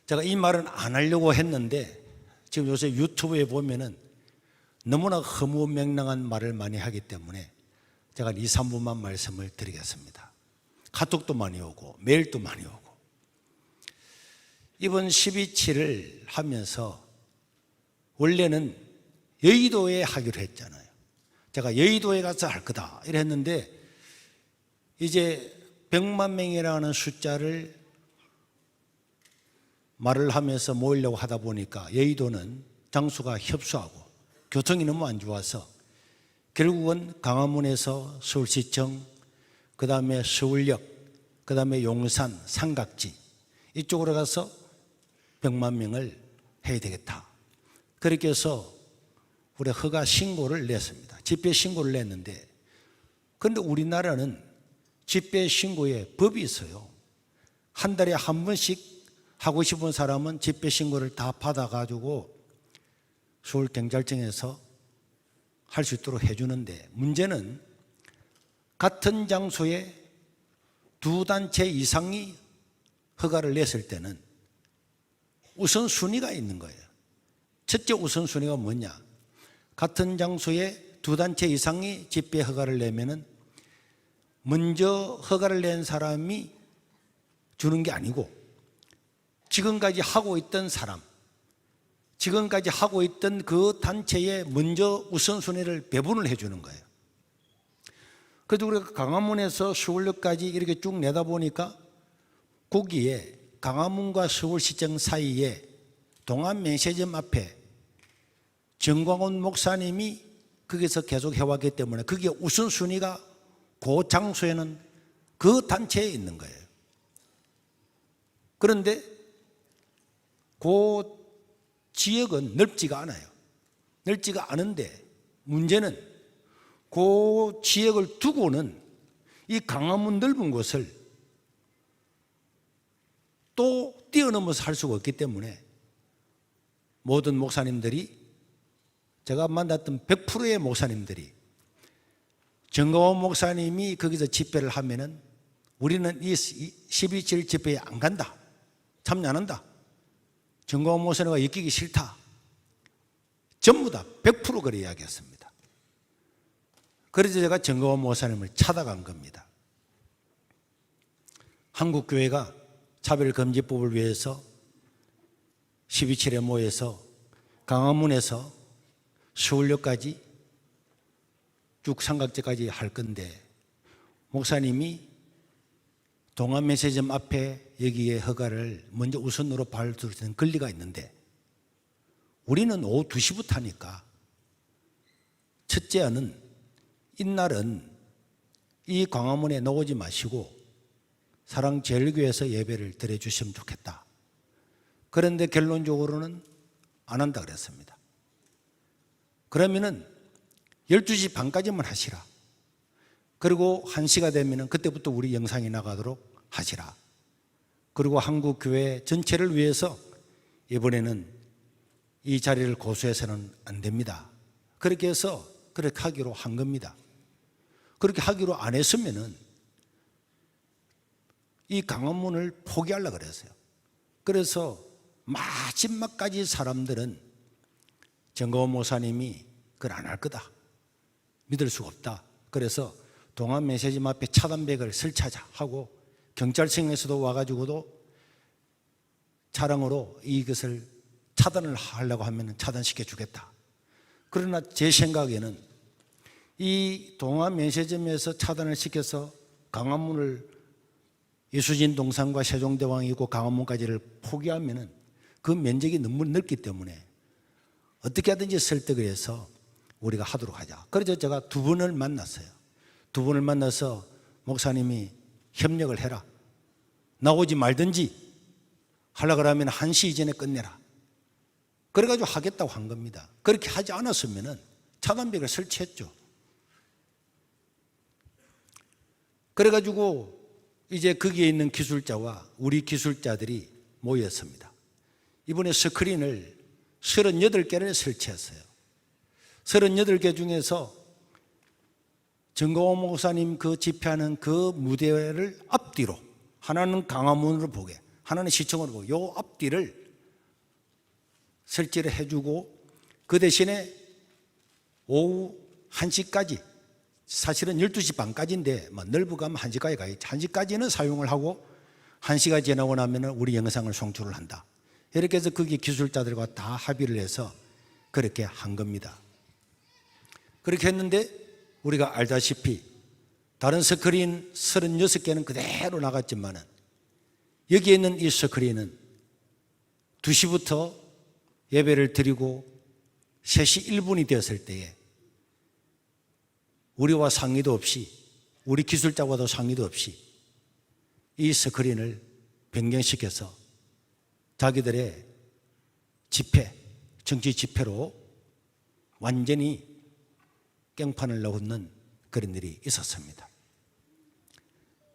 제가 이 말은 안 하려고 했는데 지금 요새 유튜브에 보면은 너무나 허무맹랑한 말을 많이 하기 때문에 제가 2, 3분만 말씀을 드리겠습니다. 카톡도 많이 오고 메일도 많이 오고. 이번 12.7을 하면서 원래는 여의도에 하기로 했잖아요. 제가 여의도에 가서 할 거다 이랬는데 이제 100만 명이라는 숫자를 말을 하면서 모으려고 하다 보니까 여의도는 장수가 협소하고 교통이 너무 안 좋아서 결국은 강화문에서 서울시청, 그 다음에 서울역, 그 다음에 용산, 삼각지 이쪽으로 가서 100만 명을 해야 되겠다. 그렇게 해서 우리 허가 신고를 냈습니다. 집회 신고를 냈는데 그런데 우리나라는 집회 신고에 법이 있어요. 한 달에 한 번씩 하고 싶은 사람은 집회 신고를 다 받아가지고 서울경찰청에서 할 수 있도록 해주는데 문제는 같은 장소에 두 단체 이상이 허가를 냈을 때는 우선순위가 있는 거예요. 첫째 우선순위가 뭐냐? 같은 장소에 두 단체 이상이 집회 허가를 내면은 먼저 허가를 낸 사람이 주는 게 아니고 지금까지 하고 있던 사람, 지금까지 하고 있던 그 단체에 먼저 우선순위를 배분을 해주는 거예요. 그래도 우리가 강화문에서 서울역까지 이렇게 쭉 내다보니까 거기에 강화문과 서울시청 사이에 동안면세점 앞에 정광훈 목사님이 거기서 계속 해왔기 때문에 그게 우선순위가 그 장소에는 그 단체에 있는 거예요. 그런데 그 지역은 넓지가 않아요. 넓지가 않은데 문제는 그 지역을 두고는 이 강화문 넓은 곳을 또 뛰어넘어서 할 수가 없기 때문에 모든 목사님들이 제가 만났던 100%의 목사님들이 정광훈 목사님이 거기서 집회를 하면은 우리는 이 12.7 집회에 안 간다. 참여 안 한다. 정광훈 목사님과 엮이기 싫다. 전부 다 100% 그래 이야기했습니다. 그래서 제가 정광훈 목사님을 찾아간 겁니다. 한국교회가 차별금지법을 위해서 12.7에 모여서 강화문에서 서울역까지 쭉 삼각지까지 할 건데 목사님이 동안면세점 앞에 여기에 허가를 먼저 우선으로 받을 수 있는 권리가 있는데 우리는 오후 2시부터 하니까 첫째는 이날은 이 광화문에 나오지 마시고 사랑제일교회에서 예배를 드려주시면 좋겠다. 그런데 결론적으로는 안 한다 그랬습니다. 그러면은 12시 반까지만 하시라. 그리고 1시가 되면은 그때부터 우리 영상이 나가도록 하시라. 그리고 한국교회 전체를 위해서 이번에는 이 자리를 고수해서는 안 됩니다. 그렇게 해서 그렇게 하기로 한 겁니다. 그렇게 하기로 안 했으면은 이 강화문을 포기하려고 그랬어요. 그래서 마지막까지 사람들은 정광훈 목사님이 그걸 안 할 거다. 믿을 수가 없다. 그래서 동안면세점 앞에 차단벽을 설치하자 하고 경찰청에서도 와가지고도 차량으로 이것을 차단을 하려고 하면 차단시켜 주겠다. 그러나 제 생각에는 이 동안면세점에서 차단을 시켜서 강화문을 이수진 동상과 세종대왕이 있고 강화문까지를 포기하면 그 면적이 너무 넓기 때문에 어떻게 하든지 설득을 해서 우리가 하도록 하자. 그래서 제가 두 분을 만났어요. 두 분을 만나서 목사님이 협력을 해라. 나오지 말든지 하려고 하면 1시 이전에 끝내라. 그래가지고 하겠다고 한 겁니다. 그렇게 하지 않았으면 차단벽을 설치했죠. 그래가지고 이제 거기에 있는 기술자와 우리 기술자들이 모였습니다. 이번에 스크린을 38개를 설치했어요. 38개 중에서 정광훈 목사님 그 집회하는 그 무대를 앞뒤로 하나는 강화문으로 보게, 하나는 시청으로 보고 요 앞뒤를 설치를 해주고 그 대신에 오후 1시까지, 사실은 12시 반까지인데 넓어 가면 1시까지 가야지. 1시까지는 사용을 하고 1시가 지나고 나면 우리 영상을 송출을 한다. 이렇게 해서 거기 기술자들과 다 합의를 해서 그렇게 한 겁니다. 그렇게 했는데 우리가 알다시피 다른 스크린 36개는 그대로 나갔지만 여기에 있는 이 스크린은 2시부터 예배를 드리고 3시 1분이 되었을 때에 우리와 상의도 없이, 우리 기술자와도 상의도 없이 이 스크린을 변경시켜서 자기들의 집회, 정치 집회로 완전히 깽판을 넣는 그런 일이 있었습니다.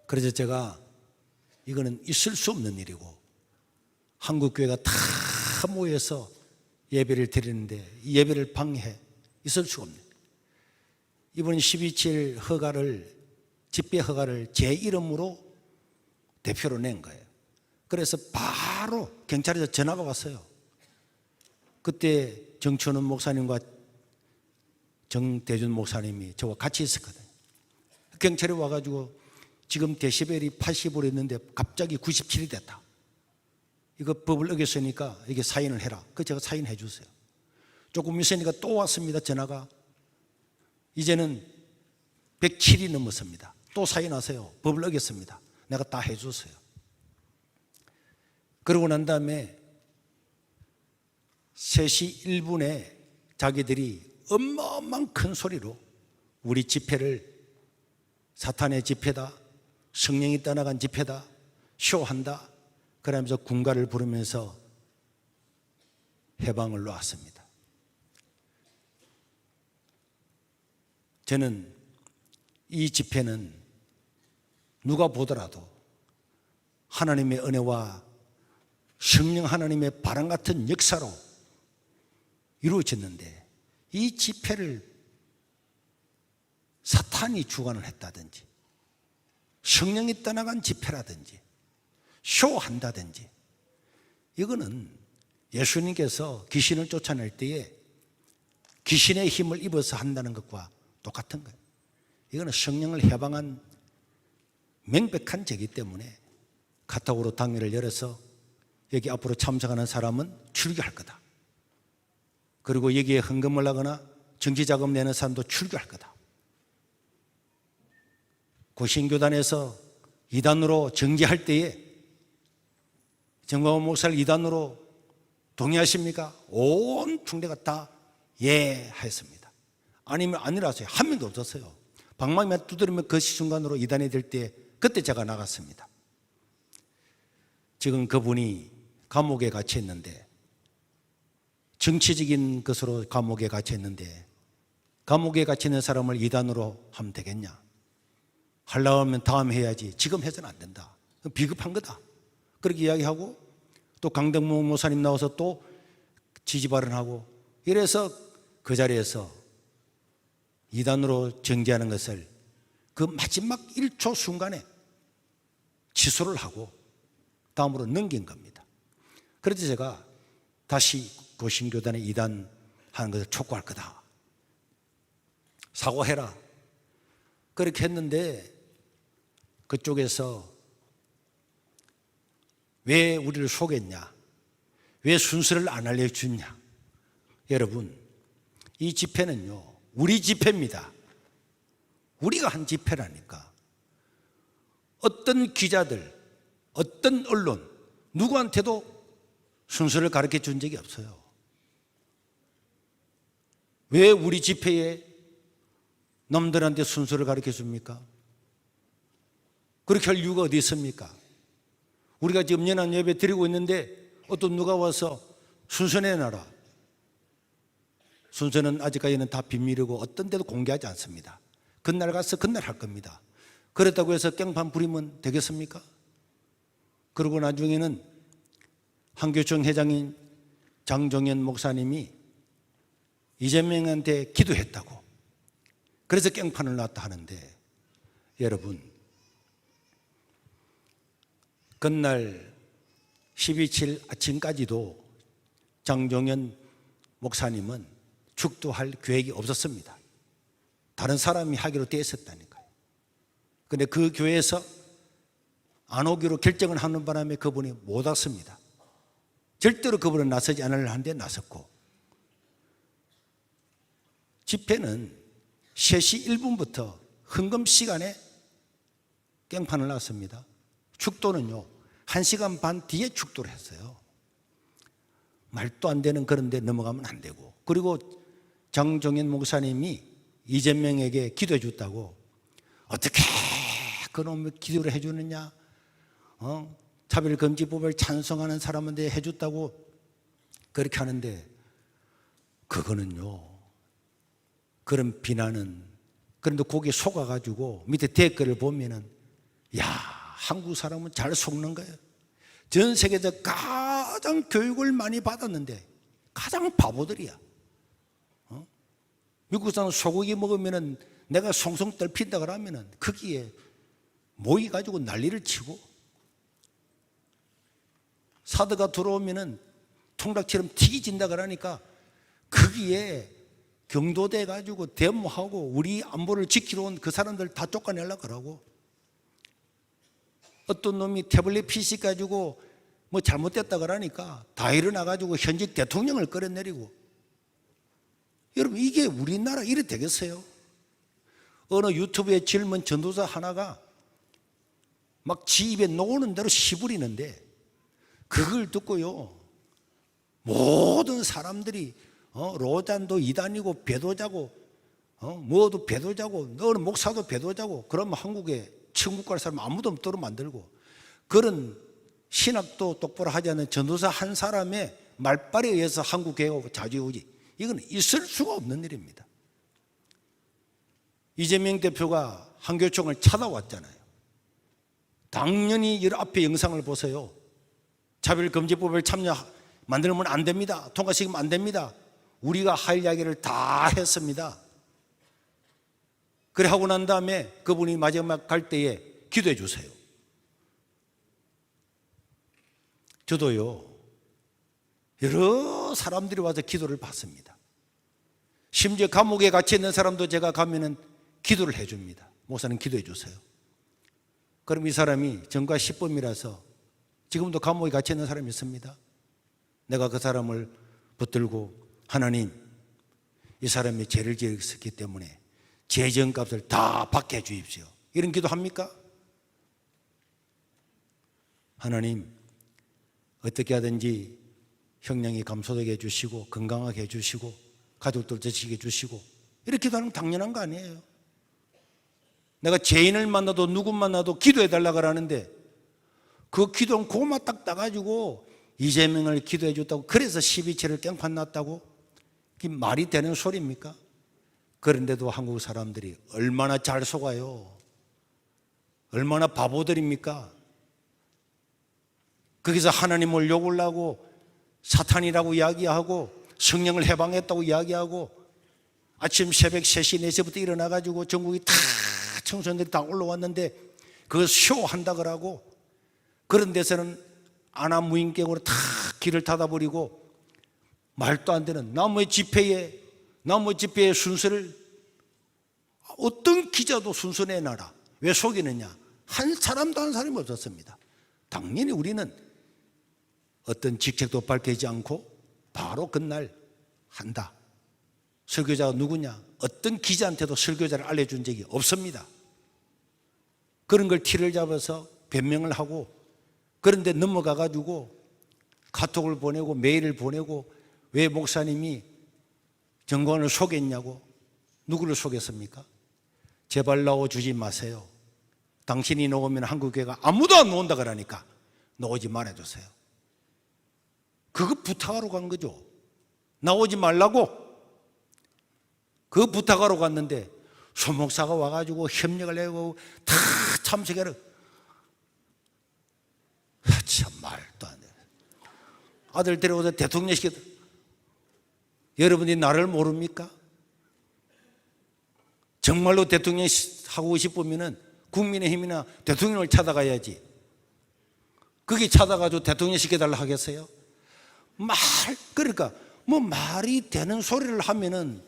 그래서 제가 이거는 있을 수 없는 일이고 한국교회가 다 모여서 예배를 드리는데 이 예배를 방해해 있을 수가 없는, 이번 12.7 허가를, 집회 허가를 제 이름으로 대표로 낸 거예요. 그래서 바로 경찰에서 전화가 왔어요. 그때 정춘원 목사님과 정대준 목사님이 저와 같이 있었거든요. 경찰이 와가지고 지금 데시벨이 80으로 했는데 갑자기 97이 됐다. 이거 법을 어겼으니까 이게 사인을 해라. 그 제가 사인해 주세요. 조금 있으니까 또 왔습니다. 전화가. 이제는 107이 넘었습니다. 또 사인하세요. 법을 어겼습니다. 내가 다 해줬어요. 그러고 난 다음에 3시 1분에 자기들이 어마어마한 큰 소리로 우리 집회를 사탄의 집회다, 성령이 떠나간 집회다, 쇼한다, 그러면서 군가를 부르면서 해방을 놓았습니다. 저는 이 집회는 누가 보더라도 하나님의 은혜와 성령 하나님의 바람 같은 역사로 이루어졌는데 이 집회를 사탄이 주관을 했다든지 성령이 떠나간 집회라든지 쇼한다든지, 이거는 예수님께서 귀신을 쫓아낼 때에 귀신의 힘을 입어서 한다는 것과 똑같은 거예요. 이거는 성령을 해방한 명백한 죄이기 때문에 카타고로 당회를 열어서 여기 앞으로 참석하는 사람은 출교할 거다. 그리고 여기에 헌금을 하거나 정치자금 내는 사람도 출교할 거다. 고신교단에서 이단으로 정죄할 때에 정광훈 목사를 이단으로 동의하십니까? 온 총대가 다 예 했습니다. 아니면 아니라서요. 한 명도 없었어요. 방망이만 두드리면 그 순간으로 이단이 될 때 그때 제가 나갔습니다. 지금 그분이 감옥에 갇혀 있는데, 정치적인 것으로 감옥에 갇혀 있는데 감옥에 갇혀 있는 사람을 이단으로 하면 되겠냐? 하려고 하면 다음 해야지. 지금 해서는 안 된다. 비겁한 거다. 그렇게 이야기하고 또 강덕무 목사님 나와서 또 지지 발언하고, 이래서 그 자리에서 이단으로 정죄하는 것을 그 마지막 1초 순간에 취소를 하고 다음으로 넘긴 겁니다. 그래서 제가 다시 고신교단의 이단하는 것을 촉구할 거다. 사과해라. 그렇게 했는데 그쪽에서 왜 우리를 속였냐? 왜 순서를 안 알려주냐? 여러분, 이 집회는요, 우리 집회입니다. 우리가 한 집회라니까. 어떤 기자들, 어떤 언론, 누구한테도 순서를 가르쳐 준 적이 없어요. 왜 우리 집회에 남들한테 순서를 가르쳐 줍니까? 그렇게 할 이유가 어디 있습니까? 우리가 지금 연합 예배 드리고 있는데 어떤 누가 와서 순서 내놔라. 순서는 아직까지는 다 비밀이고 어떤 데도 공개하지 않습니다. 그날 가서 그날 할 겁니다. 그렇다고 해서 깽판 부리면 되겠습니까? 그리고 나중에는 한교총 회장인 장종현 목사님이 이재명한테 기도했다고, 그래서 깽판을 놨다 하는데, 여러분, 그날 12.7 아침까지도 장종현 목사님은 축도할 계획이 없었습니다. 다른 사람이 하기로 되어 있었다니까요. 그런데 그 교회에서 안 오기로 결정을 하는 바람에 그분이 못 왔습니다. 절대로 그분은 나서지 않으려 하는데 나섰고, 집회는 3시 1분부터 헌금 시간에 깽판을 놨습니다. 축도는요 1시간 반 뒤에 축도를 했어요. 말도 안 되는 그런 데 넘어가면 안 되고, 그리고 장종현 목사님이 이재명에게 기도해 줬다고, 어떻게 그놈의 기도를 해 주느냐, 차별금지법을 찬성하는 사람한테 해 줬다고 그렇게 하는데, 그거는요 그런 비난은, 그런데 거기에 속아가지고 밑에 댓글을 보면은, 야, 한국 사람은 잘 속는 거예요. 전 세계에서 가장 교육을 많이 받았는데 가장 바보들이야. 미국 사람 소고기 먹으면은 내가 송송 떨핀다 그러면은 거기에 모이가지고 난리를 치고, 사드가 들어오면은 통닭처럼 튀기진다 그러니까 거기에 경도돼 가지고 데모하고 우리 안보를 지키러 온 그 사람들 다 쫓아내려고 그러고, 어떤 놈이 태블릿 PC 가지고 뭐 잘못됐다 그러니까 다 일어나 가지고 현직 대통령을 끌어내리고. 여러분, 이게 우리나라 이래 되겠어요? 어느 유튜브에 젊은 전도사 하나가 막 지 입에 놓는 대로 시부리는데, 그걸 듣고요 모든 사람들이 로잔도 이단이고 배도자고 뭐도 배도자고 너는 목사도 배도자고, 그러면 한국에 천국 갈 사람 아무도 없도록 만들고, 그런 신학도 똑바로 하지 않는 전도사 한 사람의 말발에 의해서 한국 개혁하고 자주오지, 이건 있을 수가 없는 일입니다. 이재명 대표가 한교총을 찾아왔잖아요. 당연히 이 앞에 영상을 보세요. 차별금지법을 만들면 안 됩니다. 통과시키면 안 됩니다. 우리가 할 이야기를 다 했습니다. 그래 하고 난 다음에 그분이 마지막 갈 때에 기도해 주세요. 저도요 여러 사람들이 와서 기도를 받습니다. 심지어 감옥에 갇혀 있는 사람도 제가 가면은 기도를 해 줍니다. 목사님 기도해 주세요. 그럼 이 사람이 전과 10범이라서 지금도 감옥에 갇혀 있는 사람이 있습니다. 내가 그 사람을 붙들고, 하나님, 이 사람이 죄를 지었기 때문에 죄정값을 다 받게 해 주십시오, 이런 기도 합니까? 하나님, 어떻게 하든지 형량이 감소되게 해주시고 건강하게 해주시고 가족들 지키게 해주시고, 이렇게 기도하는 건 당연한 거 아니에요? 내가 죄인을 만나도 누구 만나도 기도해 달라고 하는데, 그 기도는 고마 딱 따가지고 이재명을 기도해 줬다고, 그래서 12.7을 깽판 났다고? 그게 말이 되는 소리입니까? 그런데도 한국 사람들이 얼마나 잘 속아요. 얼마나 바보들입니까? 거기서 하나님을 욕을 하고 사탄이라고 이야기하고 성령을 해방했다고 이야기하고, 아침 새벽 3시, 4시부터 일어나가지고 전국이 다 청소년들이 다 올라왔는데 그거 쇼한다 그러고, 그런 데서는 아나무인격으로 다 길을 닫아버리고, 말도 안 되는 나무의 집회의 순서를 어떤 기자도 순서 내놔라. 왜 속이느냐? 한 사람도 한 사람이 없었습니다. 당연히 우리는 어떤 직책도 밝히지 않고 바로 그날 한다. 설교자가 누구냐? 어떤 기자한테도 설교자를 알려준 적이 없습니다. 그런 걸 티를 잡아서 변명을 하고, 그런데 넘어가 가지고 카톡을 보내고 메일을 보내고, 왜 목사님이 정관을 속였냐고. 누구를 속였습니까? 제발 나와주지 마세요. 당신이 나오면 한국교회가 아무도 안 나온다 그러니까 나오지 말아주세요. 그거 부탁하러 간 거죠. 나오지 말라고. 그거 부탁하러 갔는데 소목사가 와가지고 협력을 하고 다 참석해라. 참 말도 안 돼. 아들 데려오서 대통령 시켰다. 여러분이 나를 모릅니까? 정말로 대통령 하고 싶으면 국민의힘이나 대통령을 찾아가야지. 거기 찾아가지고 대통령 시켜달라 하겠어요? 그러니까 뭐 말이 되는 소리를 하면은,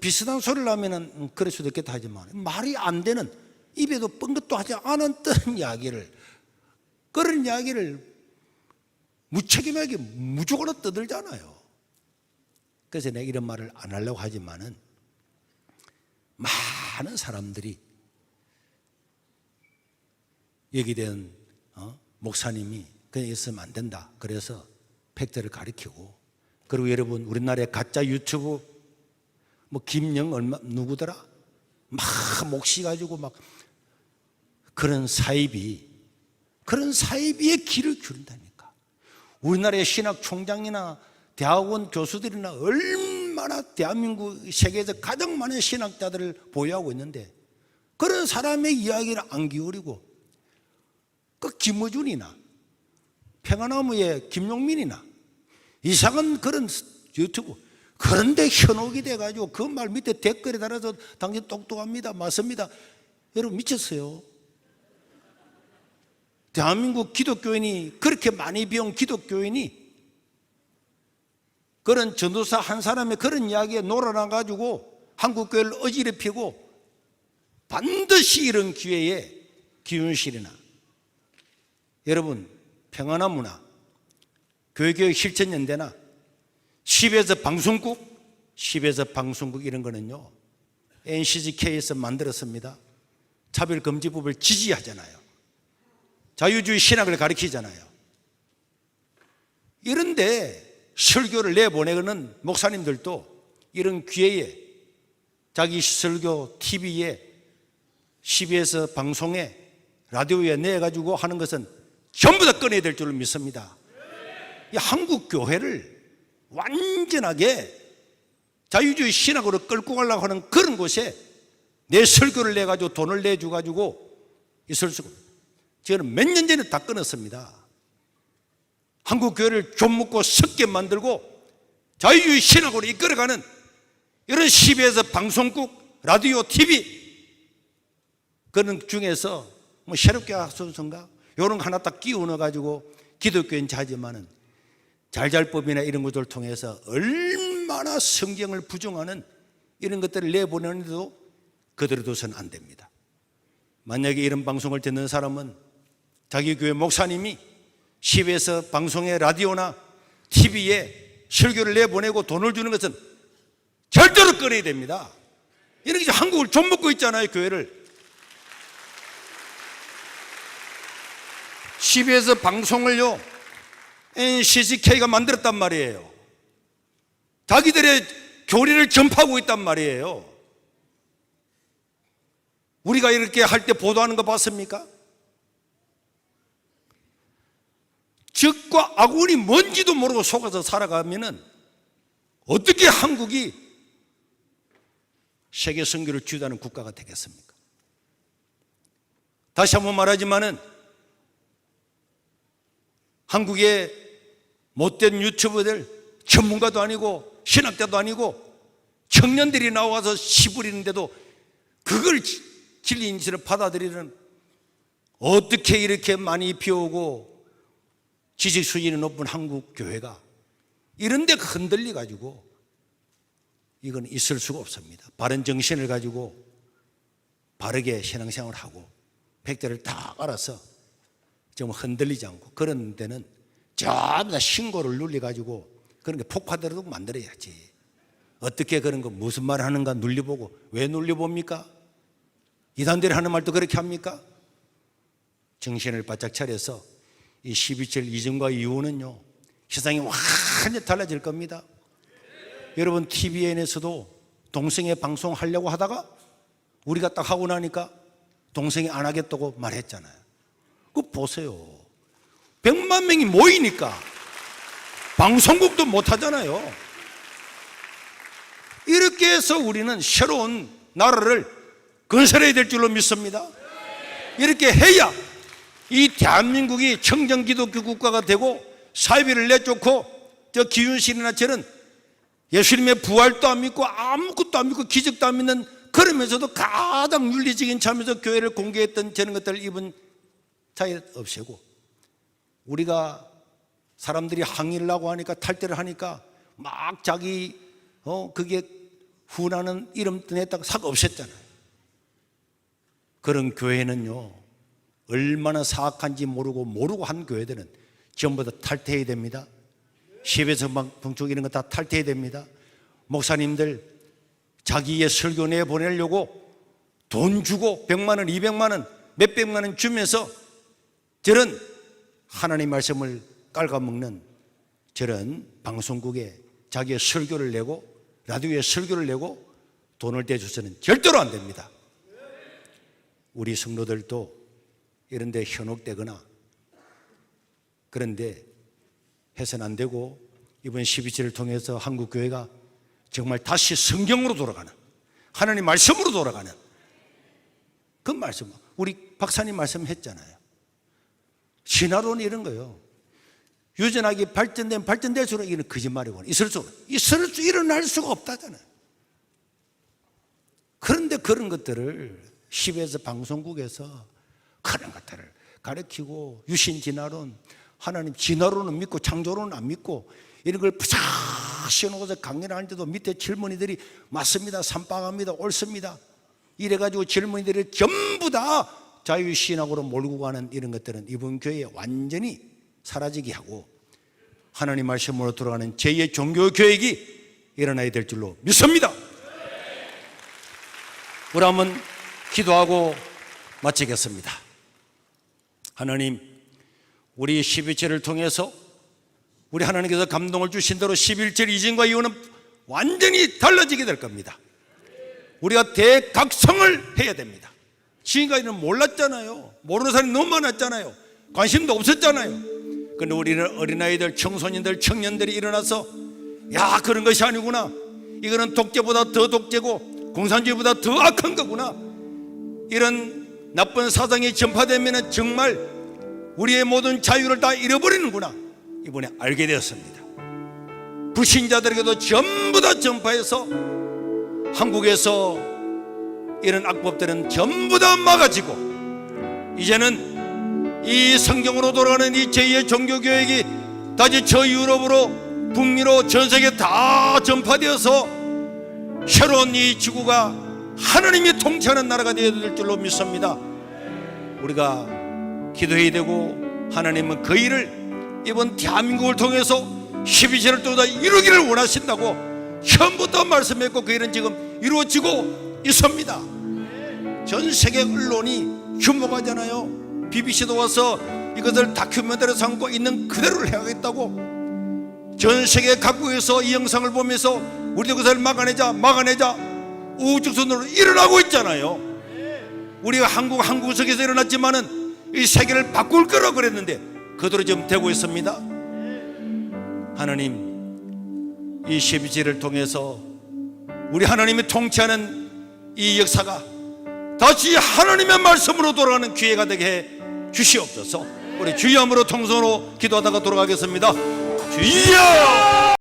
비슷한 소리를 하면은 그럴 수도 있겠다 하지만, 말이 안 되는, 입에도 뻔 것도 하지 않았던 이야기를, 그런 이야기를 무책임하게 무조건 떠들잖아요. 그래서 내가 이런 말을 안 하려고 하지만은, 많은 사람들이 여기 된 목사님이 그냥 있으면 안 된다, 그래서 팩트를 가리키고, 그리고 여러분 우리나라의 가짜 유튜브 뭐 김영 누구더라 막 몫이 가지고 막 그런 사이비에 길을 기울인다니까. 우리나라의 신학 총장이나 대학원 교수들이나 얼마나 대한민국 세계에서 가장 많은 신학자들을 보유하고 있는데, 그런 사람의 이야기를 안 기울이고 그 김어준이나 평화나무의 김용민이나 이상한 그런 유튜브, 그런데 현혹이 돼가지고 그 말 밑에 댓글에 달아서 당신 똑똑합니다, 맞습니다. 여러분 미쳤어요. 대한민국 기독교인이, 그렇게 많이 배운 기독교인이 그런 전도사 한 사람의 그런 이야기에 놀아나가지고 한국교회를 어지럽히고, 반드시 이런 기회에 기윤실이나 여러분 평화나무나 교회교육 실천연대나 10에서 방송국 이런 거는요, NCGK에서 만들었습니다. 차별금지법을 지지하잖아요. 자유주의 신학을 가르치잖아요. 이런데 설교를 내보내는 목사님들도 이런 기회에 자기 설교 TV에, CBS 방송에, 라디오에 내가지고 하는 것은 전부 다 꺼내야 될 줄로 믿습니다. 이 한국 교회를 완전하게 자유주의 신학으로 끌고 가려고 하는 그런 곳에 내 설교를 내가지고 돈을 내줘가지고 있을 수가, 저는 몇 년 전에 다 끊었습니다. 한국 교회를 좀 먹고 섞게 만들고 자유주의 신학으로 이끌어가는 이런 CBS 방송국, 라디오, TV 그런 중에서 뭐 새롭게 순서인가 이런 거 하나 딱 끼워 넣어가지고 기독교인 자지만은 잘잘법이나 이런 것들을 통해서 얼마나 성경을 부정하는 이런 것들을 내보내는데도 그대로 둬서는 안 됩니다. 만약에 이런 방송을 듣는 사람은 자기 교회 목사님이 CBS 방송에, 라디오나 TV에 설교를 내보내고 돈을 주는 것은 절대로 꺼내야 됩니다. 이렇게 한국을 좀 먹고 있잖아요, 교회를. CBS 방송을요 NCGK가 만들었단 말이에요. 자기들의 교리를 전파하고 있단 말이에요. 우리가 이렇게 할 때 보도하는 거 봤습니까? 적과 악운이 뭔지도 모르고 속아서 살아가면은 어떻게 한국이 세계 선교를 주도하는 국가가 되겠습니까? 다시 한번 말하지만은 한국의 못된 유튜버들, 전문가도 아니고 신학자도 아니고 청년들이 나와서 시부리는데도 그걸 진리인지를 받아들이는, 어떻게 이렇게 많이 비오고 지식 수준이 높은 한국 교회가 이런데 흔들려 가지고, 이건 있을 수가 없습니다. 바른 정신을 가지고 바르게 신앙생활을 하고 팩트를 다 알아서 좀 흔들리지 않고, 그런 데는 전부 다 신고를 눌려가지고 그런 게 폭파되도록 만들어야지. 어떻게 그런 거 무슨 말 하는가 눌려보고, 왜 눌려봅니까? 이단들이 하는 말도 그렇게 합니까? 정신을 바짝 차려서 이 12.7 이전과 이후는요 세상이 완전히 달라질 겁니다. 여러분 TVN에서도 동성애 방송 하려고 하다가 우리가 딱 하고 나니까 동성애 안 하겠다고 말했잖아요. 그거 보세요. 100만 명이 모이니까 방송국도 못 하잖아요. 이렇게 해서 우리는 새로운 나라를 건설해야 될 줄로 믿습니다. 이렇게 해야 이 대한민국이 청정기독교 국가가 되고 사회비를 내쫓고, 저 기윤실이나 저는 예수님의 부활도 안 믿고 아무것도 안 믿고 기적도 안 믿는, 그러면서도 가장 윤리적인 차면서 교회를 공개했던 저런 것들을 입은 자에 없애고 우리가 사람들이 항의를 하고 하니까 탈퇴를 하니까 막 자기 그게 후나는 이름 냈다가 삭 없앴잖아요. 그런 교회는요, 얼마나 사악한지 모르고 한 교회들은 전부 다 탈퇴해야 됩니다. 10에서 봉축 이런 거 다 탈퇴해야 됩니다. 목사님들 자기의 설교 내보내려고 돈 주고 100만 원, 200만 원, 몇백만 원 주면서 저런 하나님 말씀을 깔아먹는 저런 방송국에 자기의 설교를 내고 라디오에 설교를 내고 돈을 대줘서는 절대로 안 됩니다. 우리 성도들도 이런 데 현혹되거나 그런데 해서는 안 되고, 이번 12지를 통해서 한국교회가 정말 다시 성경으로 돌아가는, 하나님 말씀으로 돌아가는 그 말씀, 우리 박사님 말씀했잖아요. 신화론이 이런 거예요. 유전학이 발전될수록 이건 거짓말이고 일어날 수가 없다잖아요. 그런데 그런 것들을 10에서 방송국에서 그런 것들을 가르치고, 유신 진화론, 하나님 진화론은 믿고 창조론은 안 믿고 이런 걸 부작 씌워놓고서 강연을 하는데도 밑에 젊은이들이 맞습니다, 삼박합니다, 옳습니다 이래가지고 젊은이들이 전부 다 자유신학으로 몰고 가는 이런 것들은 이번 교회에 완전히 사라지게 하고 하나님 말씀으로 돌아가는 제2의 종교개혁이 일어나야 될 줄로 믿습니다. 우리 한번 기도하고 마치겠습니다. 하나님, 우리 12절을 통해서 우리 하나님께서 감동을 주신 대로 11절 이전과 이후는 완전히 달라지게 될 겁니다. 우리가 대각성을 해야 됩니다. 지금까지는 몰랐잖아요. 모르는 사람이 너무 많았잖아요. 관심도 없었잖아요. 그런데 우리는 어린아이들, 청소년들, 청년들이 일어나서 야, 그런 것이 아니구나, 이거는 독재보다 더 독재고 공산주의보다 더 악한 거구나, 이런 나쁜 사상이 전파되면 정말 우리의 모든 자유를 다 잃어버리는구나, 이번에 알게 되었습니다. 불신자들에게도 전부 다 전파해서 한국에서 이런 악법들은 전부 다 막아지고, 이제는 이 성경으로 돌아가는 이 제2의 종교교육이 다시 저 유럽으로, 북미로, 전 세계 다 전파되어서 새로운 이 지구가 하나님이 통치하는 나라가 되어야 될 줄로 믿습니다. 우리가 기도해야 되고, 하나님은 그 일을 이번 대한민국을 통해서 12절을 또 다 이루기를 원하신다고 처음부터 말씀했고, 그 일은 지금 이루어지고 있습니다. 전 세계 언론이 흉보하잖아요. BBC도 와서 이것을 다큐멘터리로 삼고 있는 그대로를 해야겠다고, 전 세계 각국에서 이 영상을 보면서 우리도 그것을 막아내자 우후죽순으로 일어나고 있잖아요. 우리가 한국 구석에서 일어났지만은 이 세계를 바꿀 거라고 그랬는데 그대로 지금 되고 있습니다. 하나님, 이 12지를 통해서 우리 하나님이 통치하는 이 역사가 다시 하나님의 말씀으로 돌아가는 기회가 되게 해 주시옵소서. 우리 주여 함으로 통성으로 기도하다가 돌아가겠습니다. 주여!